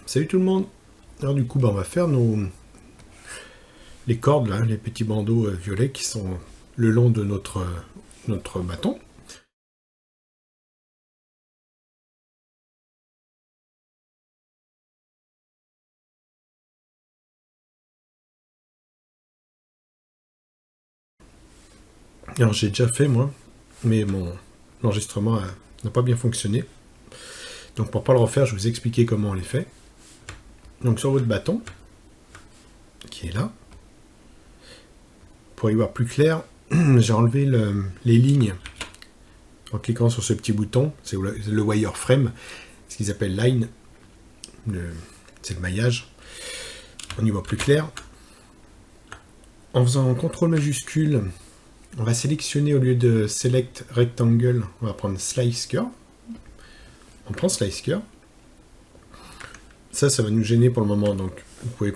Salut tout le monde. Alors du coup, on va faire les cordes, là, les petits bandeaux violets qui sont le long de notre bâton. Alors j'ai déjà fait moi, mais mon enregistrement n'a pas bien fonctionné. Donc pour pas le refaire, je vais vous expliquer comment on les fait. Donc sur votre bâton, qui est là, pour y voir plus clair, j'ai enlevé les lignes en cliquant sur ce petit bouton, c'est le wireframe, ce qu'ils appellent line, c'est le maillage. On y voit plus clair. En faisant un contrôle majuscule, on va sélectionner au lieu de Select Rectangle, on va prendre Slice Curve. On prend Slice Curve. Ça va nous gêner pour le moment, donc vous pouvez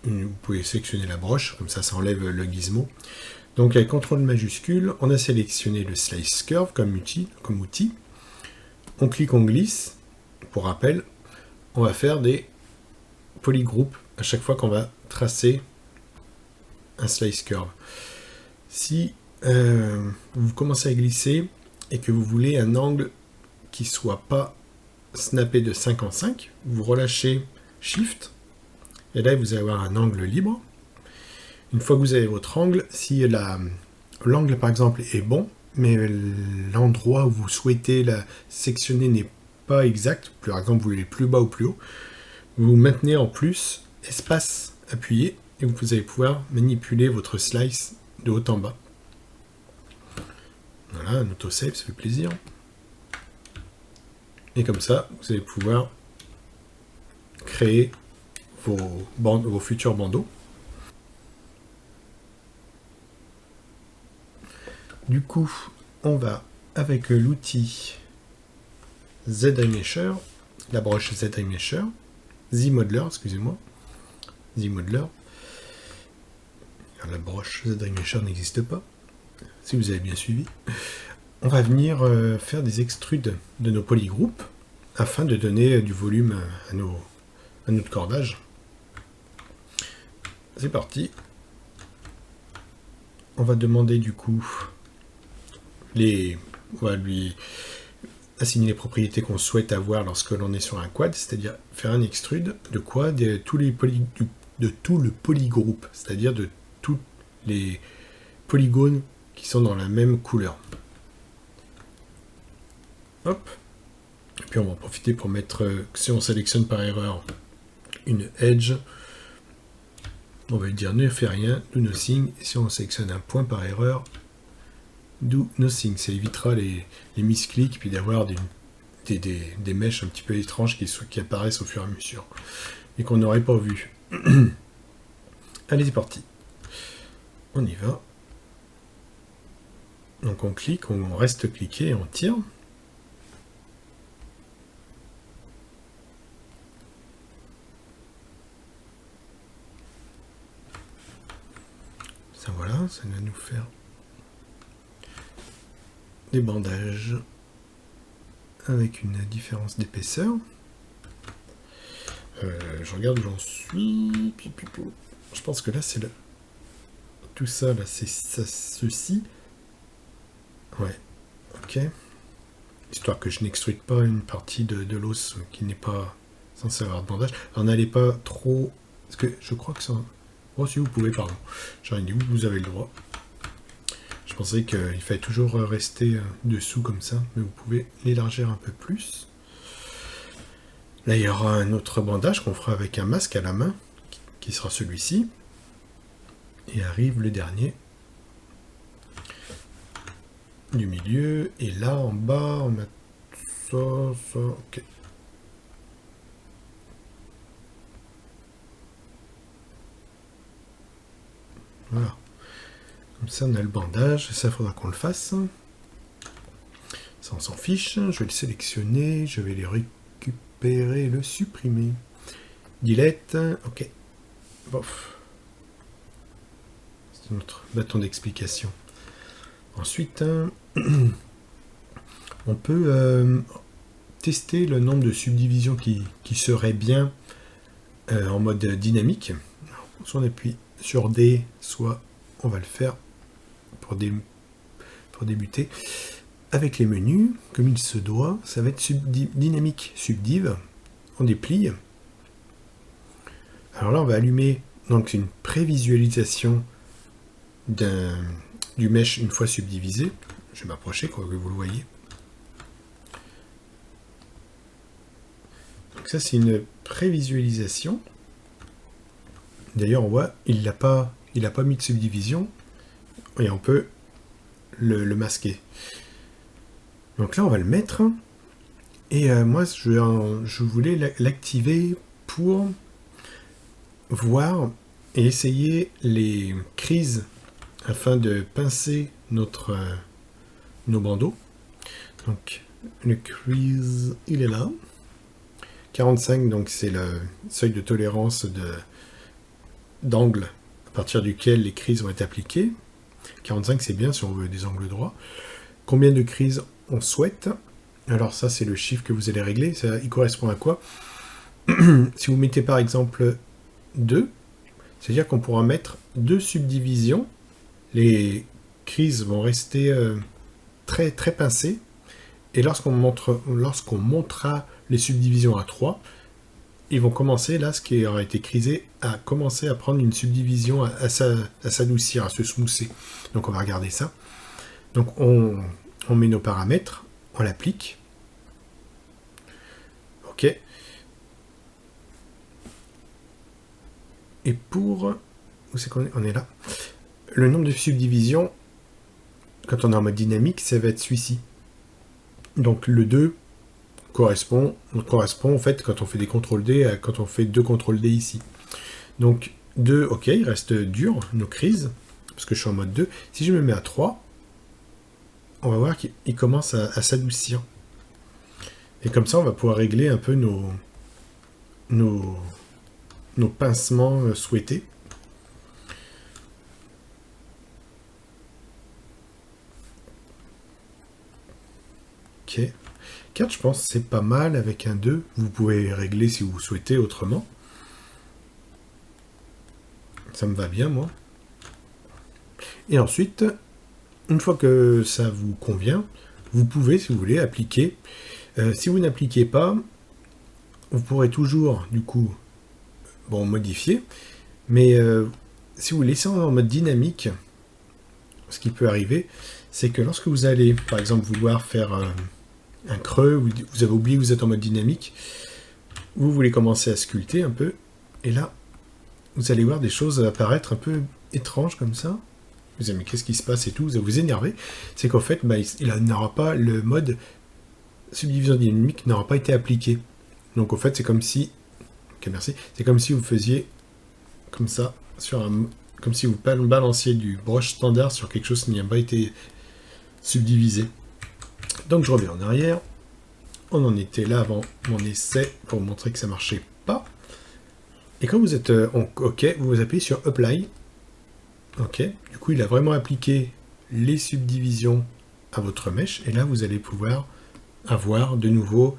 vous pouvez sélectionner la broche, comme ça enlève le gizmo. Donc avec contrôle majuscule, on a sélectionné le Slice Curve comme outil. On clique, on glisse. Pour rappel, on va faire des polygroupes à chaque fois qu'on va tracer un Slice Curve. Si vous commencez à glisser et que vous voulez un angle qui soit pas snappé de 5 en 5, vous relâchez Shift et là vous allez avoir un angle libre. Une fois que vous avez votre angle, si l'angle par exemple est bon, mais l'endroit où vous souhaitez la sectionner n'est pas exact, par exemple vous voulez plus bas ou plus haut, vous maintenez en plus espace appuyé et vous allez pouvoir manipuler votre slice de haut en bas. Voilà, un autosave, ça fait plaisir. Et comme ça, vous allez pouvoir créer vos futurs bandeaux. Du coup, on va avec l'outil Z-iMesher, la broche Z-iMesher, Z-Modeler, excusez-moi, Z-Modeler. La broche Z-iMesher n'existe pas, si vous avez bien suivi. On va venir faire des extrudes de nos polygroupes afin de donner du volume à notre cordage. C'est parti. On va demander du coup on va lui assigner les propriétés qu'on souhaite avoir lorsque l'on est sur un quad, c'est-à-dire faire un extrude de quoi de tout le polygroupe, c'est-à-dire de tous les polygones qui sont dans la même couleur. Hop. Et puis on va en profiter pour mettre, si on sélectionne par erreur une edge, on va lui dire ne fait rien, do nothing. Et si on sélectionne un point par erreur, do nothing. Ça évitera les misclics puis d'avoir des mèches un petit peu étranges qui apparaissent au fur et à mesure et qu'on n'aurait pas vu. Allez, c'est parti. On y va. Donc on clique, on reste cliqué et on tire. Ça voilà, ça va nous faire des bandages avec une différence d'épaisseur. Je regarde où j'en suis. Je pense que là c'est tout ça là, c'est ceci. Ouais, ok. Histoire que je n'extrude pas une partie de l'os qui n'est pas censé avoir de bandage. Alors n'allez pas trop, parce que je crois que ça. Oh si vous pouvez, pardon. J'aurais dit vous avez le droit. Je pensais qu'il fallait toujours rester dessous comme ça, mais vous pouvez l'élargir un peu plus. Là, il y aura un autre bandage qu'on fera avec un masque à la main, qui sera celui-ci. Et arrive le dernier du milieu. Et là, en bas, on met ça, ok. Voilà. Comme ça, on a le bandage. Ça, il faudra qu'on le fasse. Ça, on s'en fiche. Je vais le sélectionner. Je vais les récupérer et le supprimer. Delete. Ok. Bof. C'est notre bâton d'explication. Ensuite, on peut tester le nombre de subdivisions qui seraient bien en mode dynamique. Soit on appuie sur D, soit on va le faire pour débuter. Avec les menus, comme il se doit, ça va être dynamique subdiv. On déplie. Alors là, on va allumer donc une prévisualisation du mesh une fois subdivisé. Je vais m'approcher pour que vous le voyez. Donc ça, c'est une prévisualisation. D'ailleurs, on voit, il n'a pas mis de subdivision et on peut le masquer. Donc là, on va le mettre. Et moi, je voulais l'activer pour voir et essayer les crises afin de pincer nos bandeaux. Donc, le crease, il est là. 45, donc c'est le seuil de tolérance d'angle à partir duquel les crises vont être appliquées. 45, c'est bien si on veut des angles droits. Combien de crises on souhaite? Alors ça, c'est le chiffre que vous allez régler. Ça, il correspond à quoi? Si vous mettez par exemple 2, c'est-à-dire qu'on pourra mettre 2 subdivisions. Les crises vont rester très, très pincées. Et lorsqu'on montrera les subdivisions à 3, ils vont commencer, là, ce qui aura été crisé, à commencer à prendre une subdivision, à s'adoucir, à se smousser. Donc on va regarder ça. Donc on met nos paramètres, on l'applique. OK. Et pour... Où c'est qu'on est? On est là. Le nombre de subdivisions, quand on est en mode dynamique, ça va être celui-ci. Donc le 2 correspond en fait quand on fait des CTRL-D à quand on fait 2 CTRL-D ici. Donc 2, ok, il reste dur, nos crises, parce que je suis en mode 2. Si je me mets à 3, on va voir qu'il commence à s'adoucir. Et comme ça, on va pouvoir régler un peu nos pincements souhaités. Ok. 4, je pense, c'est pas mal avec un 2. Vous pouvez régler si vous souhaitez autrement. Ça me va bien, moi. Et ensuite, une fois que ça vous convient, vous pouvez, si vous voulez, appliquer. Si vous n'appliquez pas, vous pourrez toujours, du coup, modifier. Mais si vous laissez en mode dynamique, ce qui peut arriver, c'est que lorsque vous allez, par exemple, vouloir faire un creux, vous avez oublié que vous êtes en mode dynamique, vous voulez commencer à sculpter un peu, et là, vous allez voir des choses apparaître un peu étranges comme ça. Vous allez, mais qu'est-ce qui se passe et tout, vous allez vous énerver. C'est qu'en fait, il n'aura pas le mode subdivision dynamique n'aura pas été appliqué. Donc en fait, c'est comme si, ok, merci, c'est comme si vous faisiez comme ça comme si vous balanciez du brush standard sur quelque chose qui n'a pas été subdivisé. Donc je reviens en arrière. On en était là avant mon essai pour vous montrer que ça marchait pas. Et quand vous êtes OK, vous appuyez sur Apply. OK. Du coup, il a vraiment appliqué les subdivisions à votre mèche. Et là, vous allez pouvoir avoir de nouveau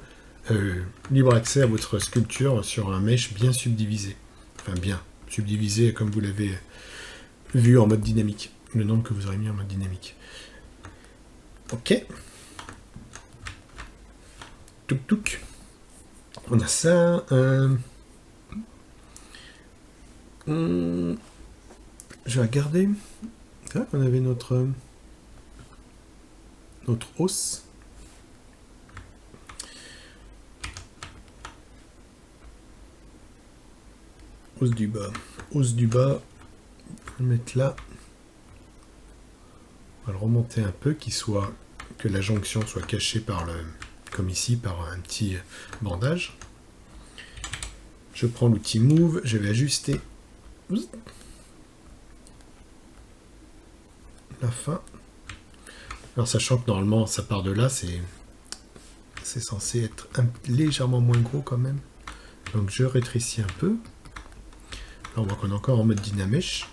libre accès à votre sculpture sur un mèche bien subdivisé. Enfin, bien subdivisé comme vous l'avez vu en mode dynamique. Le nombre que vous aurez mis en mode dynamique. OK. Touk touk. On a ça. Je vais regarder. C'est vrai qu'on avait notre hausse. Hausse du bas. Hausse du bas. On va le mettre là. On va le remonter un peu, que la jonction soit cachée par comme ici, par un petit bandage. Je prends l'outil Move, je vais ajuster la fin. Alors sachant que normalement ça part de là, c'est censé être légèrement moins gros quand même. Donc je rétrécis un peu. Là on voit qu'on est encore en mode Dynamesh.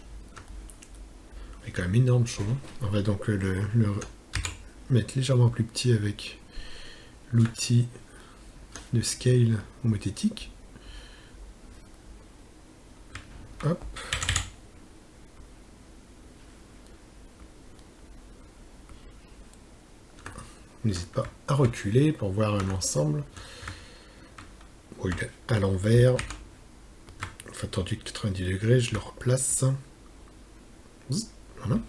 C'est quand même énorme chaud. On va donc le mettre légèrement plus petit avec l'outil de scale homothétique. Hop. N'hésite pas à reculer pour voir l'ensemble. Bon, il est à l'envers. Enfin, tendu de 90 degrés, je le replace. Voilà.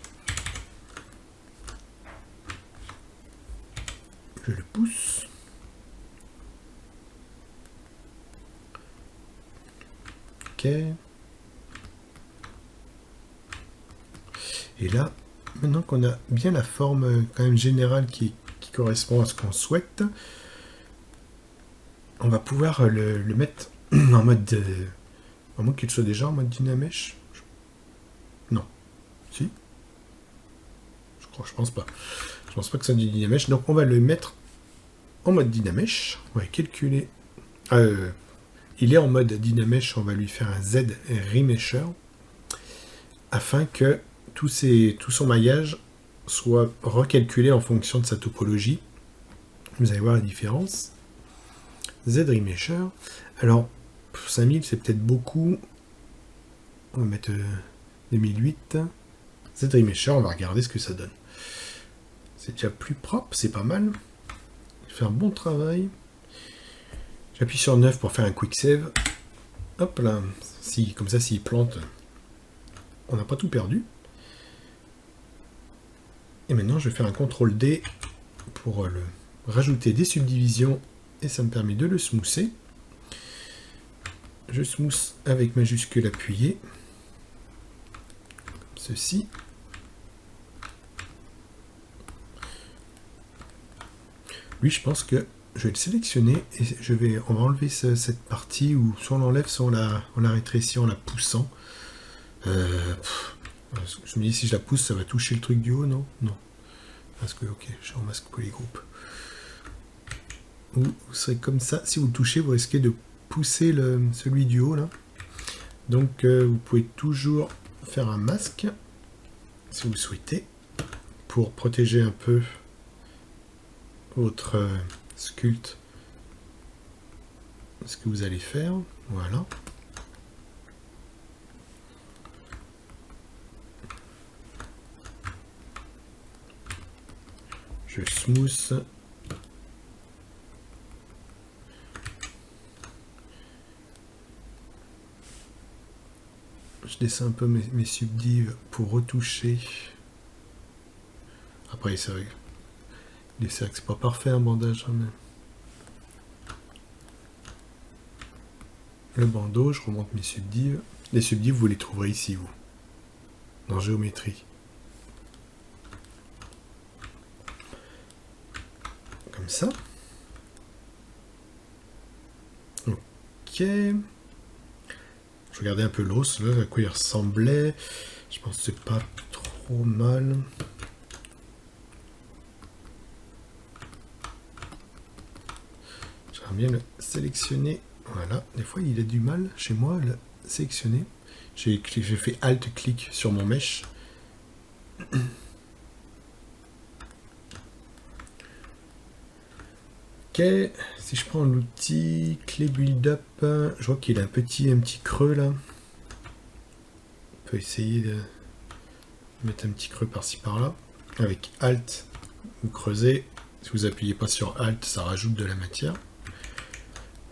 Je le pousse. Ok. Et là, maintenant qu'on a bien la forme quand même générale qui correspond à ce qu'on souhaite, on va pouvoir le mettre en mode... à moins qu'il soit déjà en mode Dynamesh. Non. Si. Je pense pas. Je pense pas que ça soit du Dynamesh. Donc on va le mettre en mode Dynamesh. On va calculer... il est en mode Dynamesh, on va lui faire un Z remesher afin que tout son maillage soit recalculé en fonction de sa topologie. Vous allez voir la différence. Z remesher. Alors, 5000 c'est peut-être beaucoup. On va mettre 2008. Z remesher, on va regarder ce que ça donne. C'est déjà plus propre, c'est pas mal. Il fait un bon travail. J'appuie sur 9 pour faire un quick save. Hop là, comme ça, s'il plante, on n'a pas tout perdu. Et maintenant, je vais faire un CTRL D pour rajouter des subdivisions et ça me permet de le smoother. Je smooth avec majuscule appuyée. Comme ceci. Lui, je pense que je vais le sélectionner et on va enlever cette partie où soit on l'enlève, soit on la rétrécit en la poussant. Je me dis si je la pousse, ça va toucher le truc du haut, non? Non. Parce que, ok, je remasque polygroupes. Vous serez comme ça. Si vous le touchez, vous risquez de pousser celui du haut, là. Donc, vous pouvez toujours faire un masque, si vous le souhaitez, pour protéger un peu votre sculpte, ce que vous allez faire. Voilà. Je smooth. Je descends un peu mes subdives pour retoucher. Après, c'est vrai que c'est pas parfait un bandage. Hein, mais... Le bandeau, je remonte mes subdives. Les subdives, vous les trouverez ici, vous. Dans géométrie. Comme ça. Ok. Je regardais un peu l'os, là, à quoi il ressemblait. Je pense que c'est pas trop mal. J'aimerais bien le sélectionner. Voilà, des fois il a du mal chez moi à le sélectionner. J'ai fait Alt-clic sur mon mesh. Ok, si je prends l'outil clé build-up, je vois qu'il a un petit creux là. On peut essayer de mettre un petit creux par-ci par-là. Avec Alt, vous creusez. Si vous appuyez pas sur Alt, ça rajoute de la matière.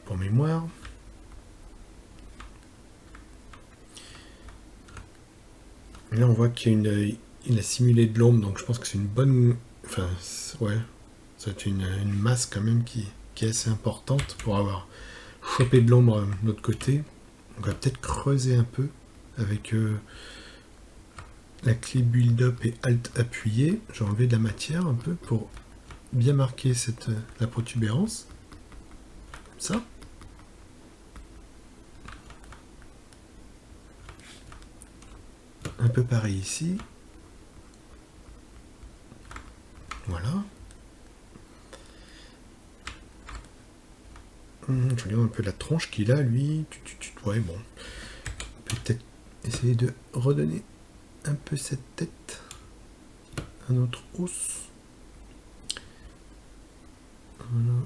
Pour mémoire. Et là, on voit qu'il a simulé de l'ombre, donc je pense que c'est une bonne... Enfin, ouais, c'est une masse quand même qui est assez importante pour avoir chopé de l'ombre de l'autre côté. On va peut-être creuser un peu avec la clé build-up et Alt appuyé. J'ai enlevé de la matière un peu pour bien marquer la protubérance. Comme ça. Un peu pareil ici. Voilà. Je regarde un peu la tronche qu'il a, lui. Ouais, bon. Peut-être essayer de redonner un peu cette tête à notre os. Voilà.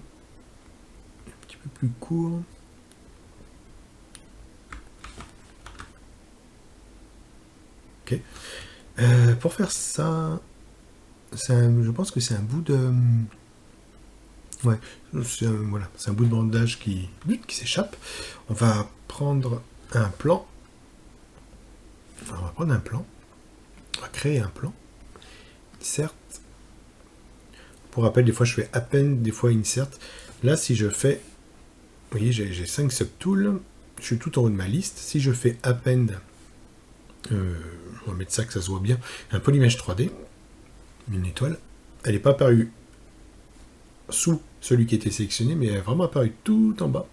Un petit peu plus court. Ok. Pour faire ça, je pense que c'est un bout de... Ouais, voilà, c'est un bout de bandage qui s'échappe. On va prendre un plan. Enfin, on va prendre un plan. On va créer un plan. Certes. Pour rappel, des fois je fais append, des fois insert. Là, si je fais... Vous voyez, j'ai 5 subtools. Je suis tout en haut de ma liste. Si je fais append, on va mettre ça que ça se voit bien, un polymèche 3D, une étoile, elle n'est pas apparue sous celui qui était sélectionné, mais elle est vraiment apparue tout en bas.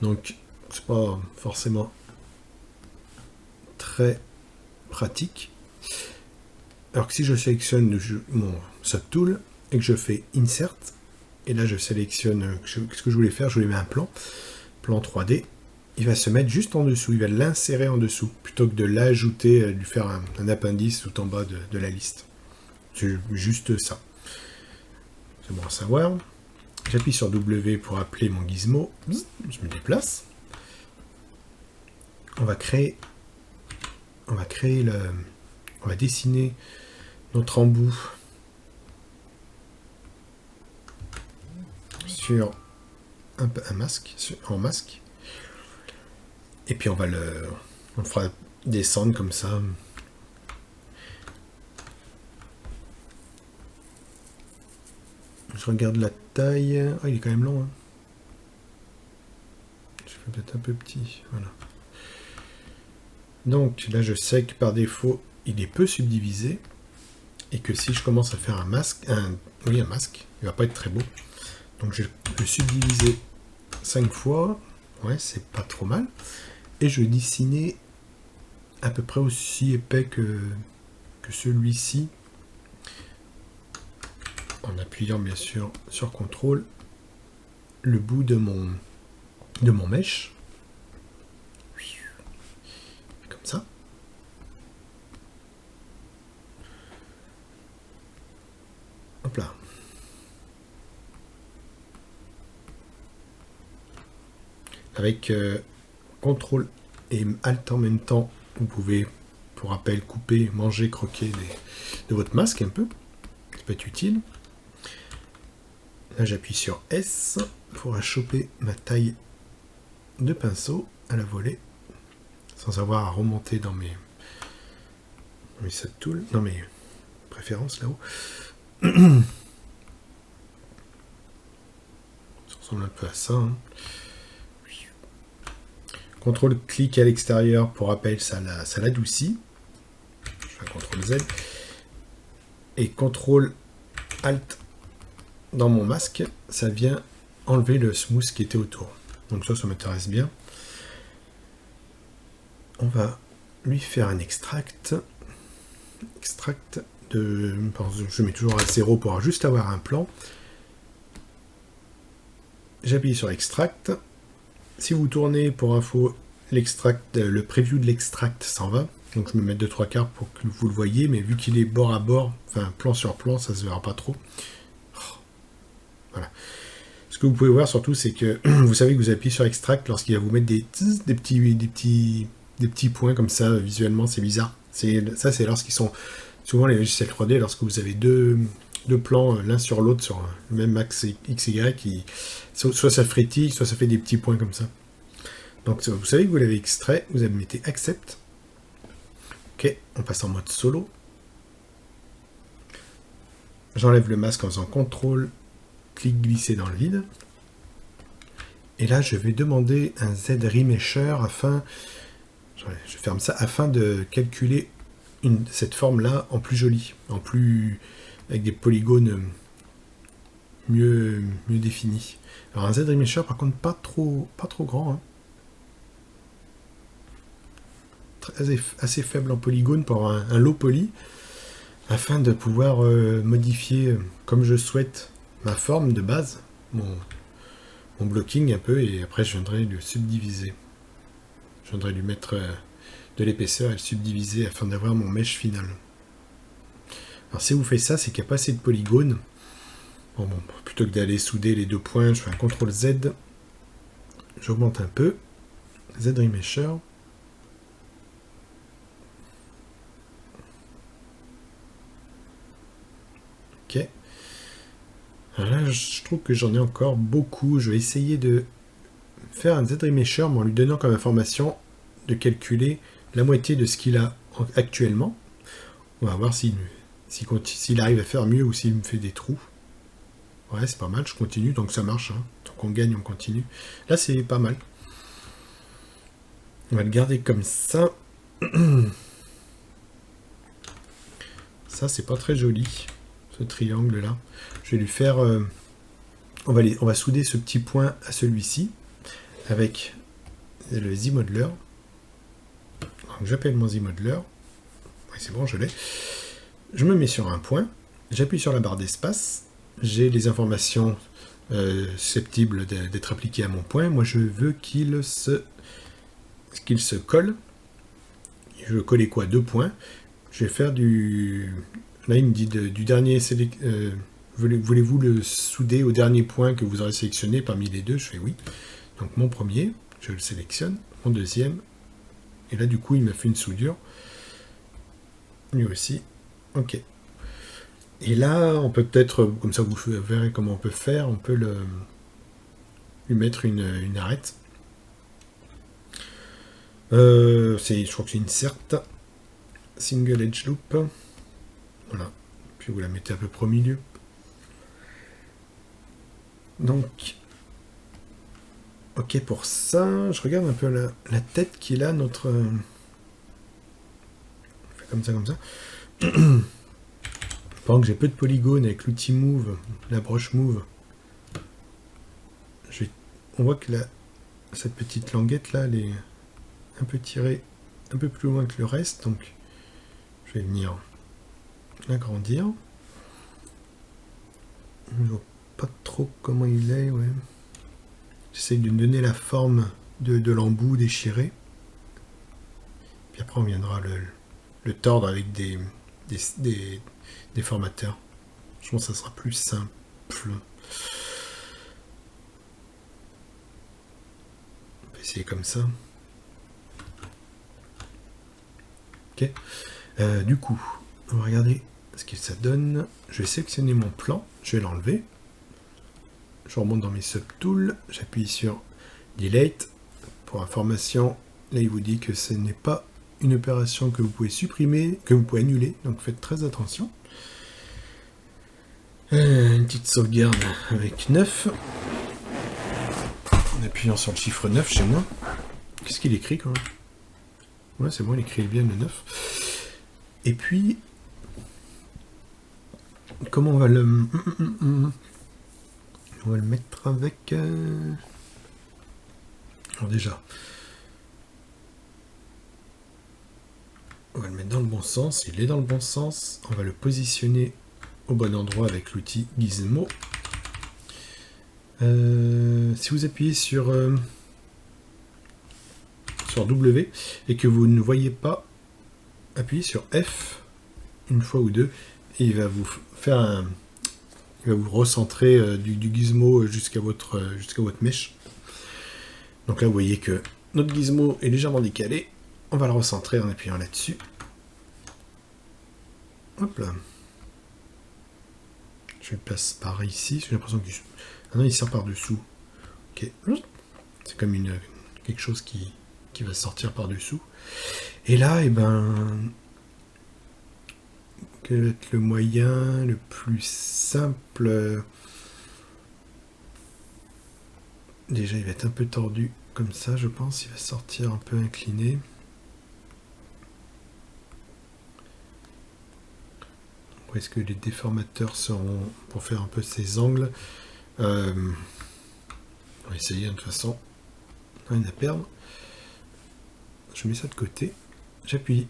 Donc, c'est pas forcément très pratique. Alors que si je sélectionne mon subtool et que je fais insert, et là je sélectionne ce que je voulais faire, je voulais mettre un plan 3D, il va se mettre juste en dessous, il va l'insérer en dessous, plutôt que de l'ajouter, lui faire un appendice tout en bas de la liste. C'est juste ça. C'est bon à savoir. J'appuie sur W pour appeler mon gizmo. Je me déplace. On va dessiner notre embout sur un masque, en masque. Et puis on le fera descendre comme ça. Je regarde la taille. Ah, il est quand même long. Hein. Je fais peut-être un peu petit. Voilà. Donc là, je sais que par défaut, il est peu subdivisé. Et que si je commence à faire un masque, un masque, il va pas être très beau. Donc je vais le subdiviser 5 fois. Ouais, c'est pas trop mal. Et je vais dessiner à peu près aussi épais que celui-ci. En appuyant bien sûr sur CTRL, le bout de mon mèche. Comme ça. Hop là. Avec CTRL et Alt en même temps, vous pouvez, pour rappel, couper, manger, croquer de votre masque un peu. Ça peut être utile. Là, j'appuie sur S pour choper ma taille de pinceau à la volée, sans avoir à remonter dans mes subtools, dans mes préférences là-haut. Ça ressemble un peu à ça. Hein. CTRL clic à l'extérieur, pour rappel, ça l'adoucit. Je fais un CTRL Z. Et CTRL Alt dans mon masque, ça vient enlever le smooth qui était autour. Donc ça m'intéresse bien. On va lui faire un extract. Extract de... Je mets toujours à 0 pour juste avoir un plan. J'appuie sur extract. Si vous tournez pour info, l'extract, le preview de l'extract s'en va. Donc je me mets 2-3 quarts pour que vous le voyez, mais vu qu'il est bord à bord, enfin plan sur plan, ça se verra pas trop. Voilà. Ce que vous pouvez voir surtout, c'est que vous savez que vous appuyez sur extract lorsqu'il va vous mettre des petits points comme ça, visuellement, c'est bizarre. Ça, c'est lorsqu'ils sont... Souvent, les logiciels 3D, lorsque vous avez deux plans l'un sur l'autre sur le même axe XY, soit ça frétille, soit ça fait des petits points comme ça. Donc, vous savez que vous l'avez extrait, vous mettez Accept. Ok, on passe en mode solo. J'enlève le masque en faisant CTRL, clic glisser dans le vide. Et là, je vais demander un Z-Remesher afin... Je ferme ça afin de calculer cette forme-là en plus jolie, avec des polygones mieux définis. Alors un Z-Remesher, par contre, pas trop grand. Hein. Assez faible en polygone pour un low poly, afin de pouvoir modifier comme je souhaite ma forme de base, mon blocking un peu, et après je viendrai le subdiviser. Je viendrai lui mettre de l'épaisseur et le subdiviser afin d'avoir mon mesh final. Alors si vous faites ça, c'est qu'il n'y a pas assez de polygones. Bon, plutôt que d'aller souder les deux points, je fais un CTRL Z. J'augmente un peu. Z-Remesher. Ok. Alors là, je trouve que j'en ai encore beaucoup. Je vais essayer de faire un Z-Remesher, mais en lui donnant comme information de calculer la moitié de ce qu'il a actuellement. On va voir s'il arrive à faire mieux ou s'il me fait des trous. Ouais, c'est pas mal, je continue, donc ça marche. Hein. Donc on gagne, on continue. Là, c'est pas mal. On va le garder comme ça. Ça, c'est pas très joli, ce triangle-là. Je vais lui faire... on va souder ce petit point à celui-ci avec le Z-Modeler. J'appelle mon Z-Modeler. Oui, c'est bon, je l'ai. Je me mets sur un point. J'appuie sur la barre d'espace. J'ai les informations susceptibles d'être appliquées à mon point. Moi, je veux qu'il se colle. Je veux coller quoi? 2 points. Je vais faire du... Là, il me dit du dernier... Voulez-vous le souder au dernier point que vous aurez sélectionné parmi les deux? Je fais oui. Donc mon premier, je le sélectionne. Mon deuxième. Et là, du coup, il m'a fait une soudure. Lui aussi. Ok. Et là, on peut peut-être, comme ça vous verrez comment on peut faire, on peut lui mettre une arête. Je crois que c'est une certe. Single edge loop. Voilà. Puis vous la mettez à peu près au milieu. Donc, ok pour ça. Je regarde un peu la tête qu'il a, notre... On fait comme ça. Pendant que j'ai peu de polygones avec l'outil Move, la broche Move, on voit que cette petite languette là, elle est un peu tirée un peu plus loin que le reste, donc je vais venir l'agrandir. Je ne vois pas trop comment il est, ouais. J'essaie de lui donner la forme de l'embout déchiré. Puis après on viendra le tordre avec des formateurs. Je pense que ça sera plus simple. On peut essayer comme ça. Ok. Du coup, on va regarder ce que ça donne. Je vais sélectionner mon plan. Je vais l'enlever. Je remonte dans mes subtools. J'appuie sur Delete. Pour information, là il vous dit que ce n'est pas une opération que vous pouvez supprimer, que vous pouvez annuler. Donc faites très attention. Une petite sauvegarde avec 9. En appuyant sur le chiffre 9 chez moi. Qu'est-ce qu'il écrit quand même? Ouais, c'est bon, il écrit bien le 9. Et puis, comment on va le... On va le mettre avec... Alors déjà, on va le mettre dans le bon sens. Il est dans le bon sens. On va le positionner au bon endroit avec l'outil Gizmo. Si vous appuyez sur W et que vous ne voyez pas, appuyez sur F une fois ou deux et il va vous faire il va vous recentrer du gizmo jusqu'à votre mèche. Donc là vous voyez que notre gizmo est légèrement décalé. On va le recentrer en appuyant là-dessus. Hop là. Je le place par ici. J'ai l'impression qu'il... Ah non, il sort par dessous. Ok. C'est comme quelque chose qui va sortir par dessous. Et là, eh ben, quel va être le moyen le plus simple? Déjà, il va être un peu tordu comme ça, je pense. Il va sortir un peu incliné. Où est-ce que les déformateurs seront pour faire un peu ces angles? On va essayer de toute façon. Rien à perdre. Je mets ça de côté. J'appuie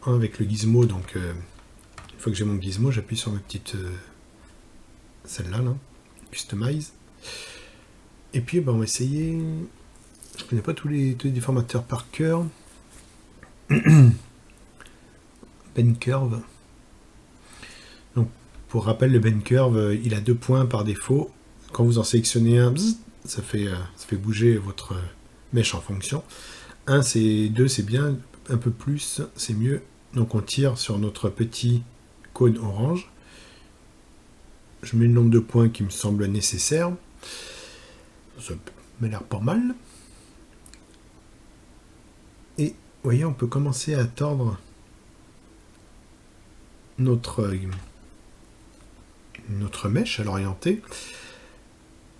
avec le gizmo. Donc, une fois que j'ai mon gizmo, j'appuie sur ma petite... celle-là, là. Customize. Et puis, ben, on va essayer... Je connais pas tous les déformateurs par cœur. Ben Curve. Donc, Pour rappel, le bend curve, il a 2 points par défaut. Quand vous en sélectionnez un, bzz, ça fait bouger votre mèche en fonction. 1, c'est 2, c'est bien. Un peu plus, c'est mieux. Donc on tire sur notre petit cône orange. Je mets le nombre de points qui me semble nécessaire. Ça m'a l'air pas mal. Et vous voyez, on peut commencer à tordre notre mèche à l'orienter.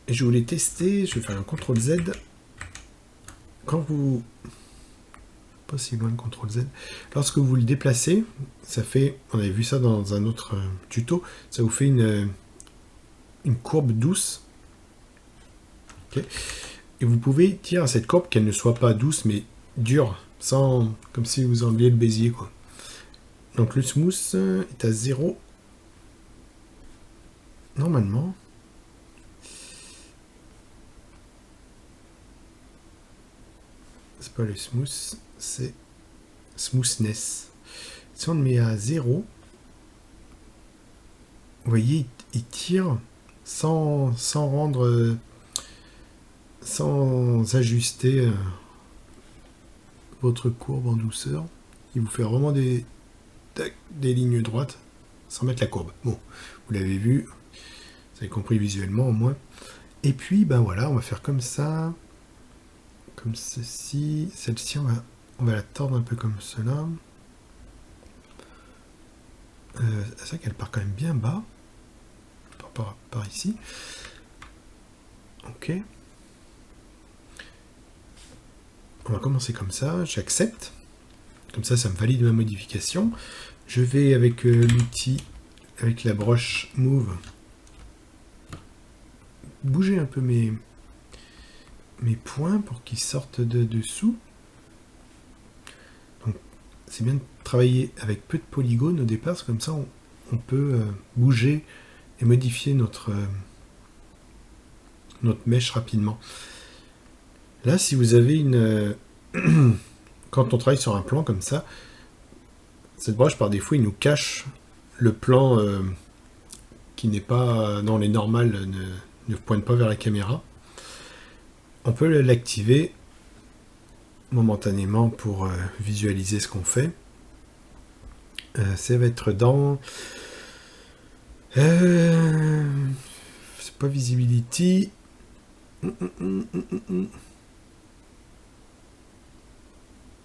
Et je voulais tester, je vais faire un CTRL Z. Quand vous... Pas si loin de CTRL Z. Lorsque vous le déplacez, ça fait... On avait vu ça dans un autre tuto. Ça vous fait une courbe douce. Okay. Et vous pouvez tirer à cette courbe qu'elle ne soit pas douce, mais dure. Sans... Comme si vous enleviez le bézier, quoi. Donc le smooth est à 0. Normalement. C'est pas le smooth, c'est smoothness. Si on le met à 0, vous voyez, il tire sans rendre... sans ajuster votre courbe en douceur. Il vous fait vraiment des lignes droites sans mettre la courbe. Bon, vous l'avez vu, vous avez compris visuellement au moins. Et puis, ben voilà, on va faire comme ça, comme ceci. Celle-ci, on va la tordre un peu comme cela. C'est vrai qu'elle part quand même bien bas. Par ici. Ok. On va commencer comme ça. J'accepte. Comme ça, ça me valide ma modification. Je vais avec l'outil, avec la broche Move, bouger un peu mes points pour qu'ils sortent de dessous. Donc, c'est bien de travailler avec peu de polygones au départ, comme ça on peut bouger et modifier notre mèche rapidement. Là, si vous avez une... Quand on travaille sur un plan comme ça, cette broche, par défaut, il nous cache le plan qui n'est pas dans les normales, ne pointe pas vers la caméra. On peut l'activer momentanément pour visualiser ce qu'on fait. Ça va être dans... c'est pas Visibility.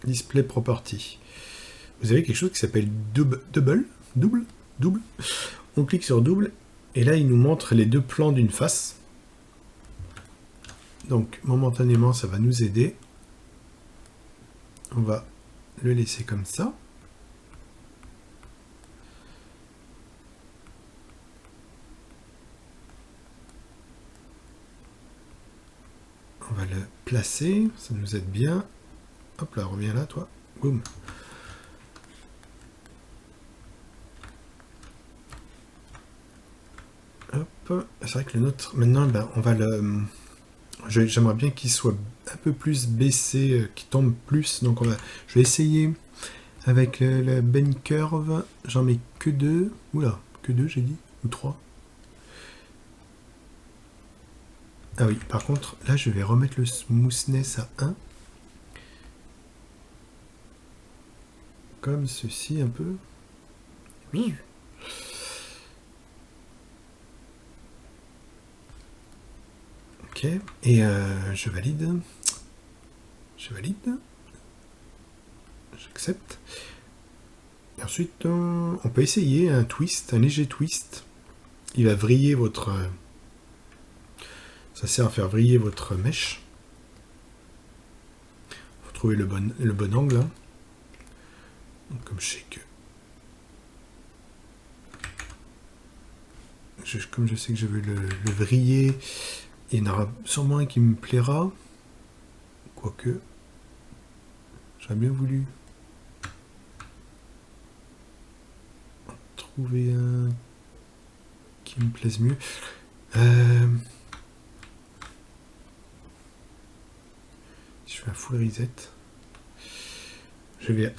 Display Property. Vous avez quelque chose qui s'appelle double. On clique sur double et là il nous montre les 2 plans d'une face. Donc momentanément ça va nous aider. On va le laisser comme ça. On va le placer, ça nous aide bien. Hop là, reviens là toi. Boum. Hop. C'est vrai que le nôtre, maintenant, ben, on va le... J'aimerais bien qu'il soit un peu plus baissé, qu'il tombe plus. Donc je vais essayer avec le bend curve. J'en mets que 2. Oula, que 2 j'ai dit. Ou 3. Ah oui, par contre, là je vais remettre le smoothness à 1. Comme ceci un peu. Oui. Ok, et je valide. J'accepte. Et ensuite, on peut essayer un twist, un léger twist. Il va vriller votre... ça sert à faire vriller votre mèche. Il faut trouver le bon angle. Hein. Donc, comme je sais que... comme je sais que je veux le vriller, il y en aura sûrement un qui me plaira. Quoique... J'aurais bien voulu... trouver un... qui me plaise mieux. Je fais un full reset. Je vais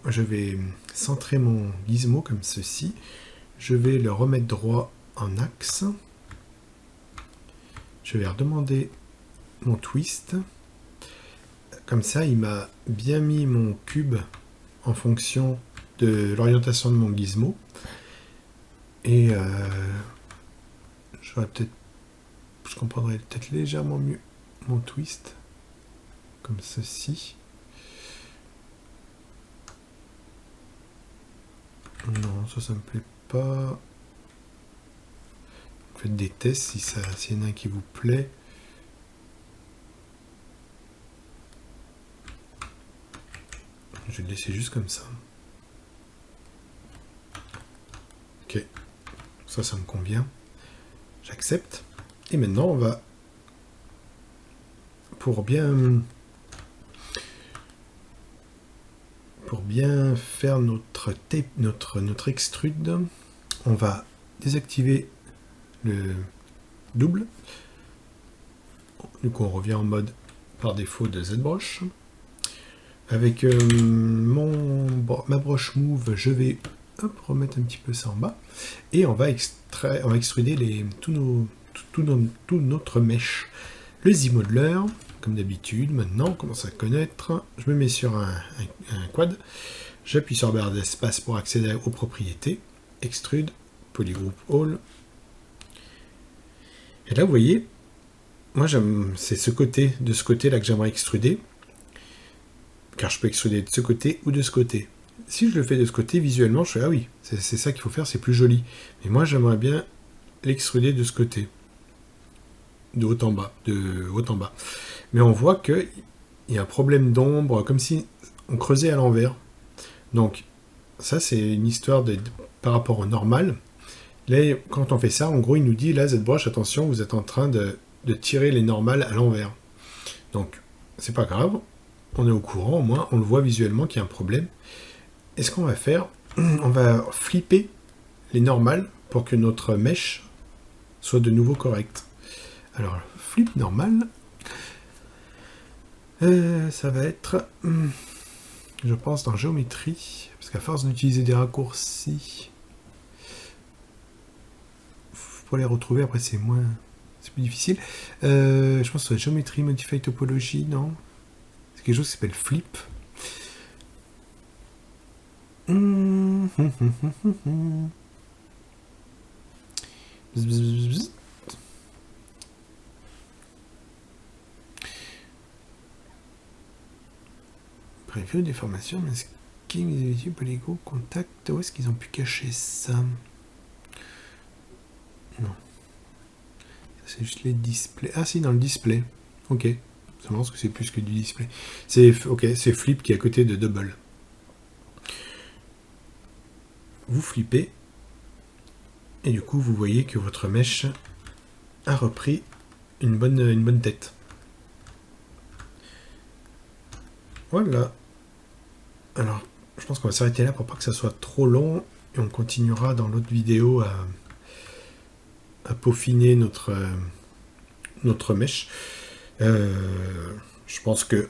je vais centrer mon gizmo comme ceci. Je vais le remettre droit en axe. Je vais redemander mon twist. Comme ça, il m'a bien mis mon cube en fonction de l'orientation de mon gizmo. Et je comprendrais peut-être légèrement mieux mon twist. Comme ceci. Non, ça me plaît pas. Faites des tests s'il y en a un qui vous plaît. Je vais le laisser juste comme ça. Ok. Ça me convient. J'accepte. Et maintenant, on va, pour bien faire notre extrude, on va désactiver le double. Du coup, on revient en mode par défaut de ZBrush. Avec ma broche move, je vais remettre un petit peu ça en bas. Et on va extruder tout notre mesh. Le Z-Modeler, comme d'habitude, maintenant on commence à connaître. Je me mets sur un quad. J'appuie sur la barre d'espace pour accéder aux propriétés. Extrude, Polygroup All. Et là, vous voyez, moi, c'est de ce côté-là que j'aimerais extruder. Car je peux extruder de ce côté ou de ce côté. Si je le fais de ce côté, visuellement, je fais, ah oui, c'est ça qu'il faut faire, c'est plus joli. Mais moi, j'aimerais bien l'extruder de ce côté. De haut en bas. Mais on voit qu'il y a un problème d'ombre, comme si on creusait à l'envers. Donc, ça, c'est une histoire par rapport au normal. Là, quand on fait ça, en gros, il nous dit, là, ZBrush, attention, vous êtes en train de tirer les normales à l'envers. Donc, c'est pas grave. On est au courant, au moins, on le voit visuellement qu'il y a un problème. Et ce qu'on va faire, on va flipper les normales pour que notre mesh soit de nouveau correct. Alors, flip normal, ça va être, je pense, dans géométrie, parce qu'à force d'utiliser des raccourcis, pour les retrouver, après c'est plus difficile. Je pense que c'est géométrie, modify topologie, non? C'est quelque chose qui s'appelle flip. Preview, déformation, masking, polygo, contact. Où est-ce qu'ils ont pu cacher ça? Non. C'est juste les displays. Ah si, dans le display. Ok. Ça pense que c'est plus que du display. C'est flip qui est à côté de double. Vous flippez. Et du coup, vous voyez que votre mèche a repris une bonne tête. Voilà. Alors, je pense qu'on va s'arrêter là pour pas que ça soit trop long. Et on continuera dans l'autre vidéo à peaufiner notre mèche. Je pense que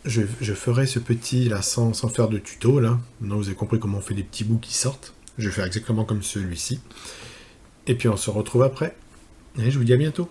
je ferai ce petit là sans faire de tuto là. Maintenant vous avez compris comment on fait des petits bouts qui sortent. Je vais faire exactement comme celui-ci. Et puis on se retrouve après. Et je vous dis à bientôt.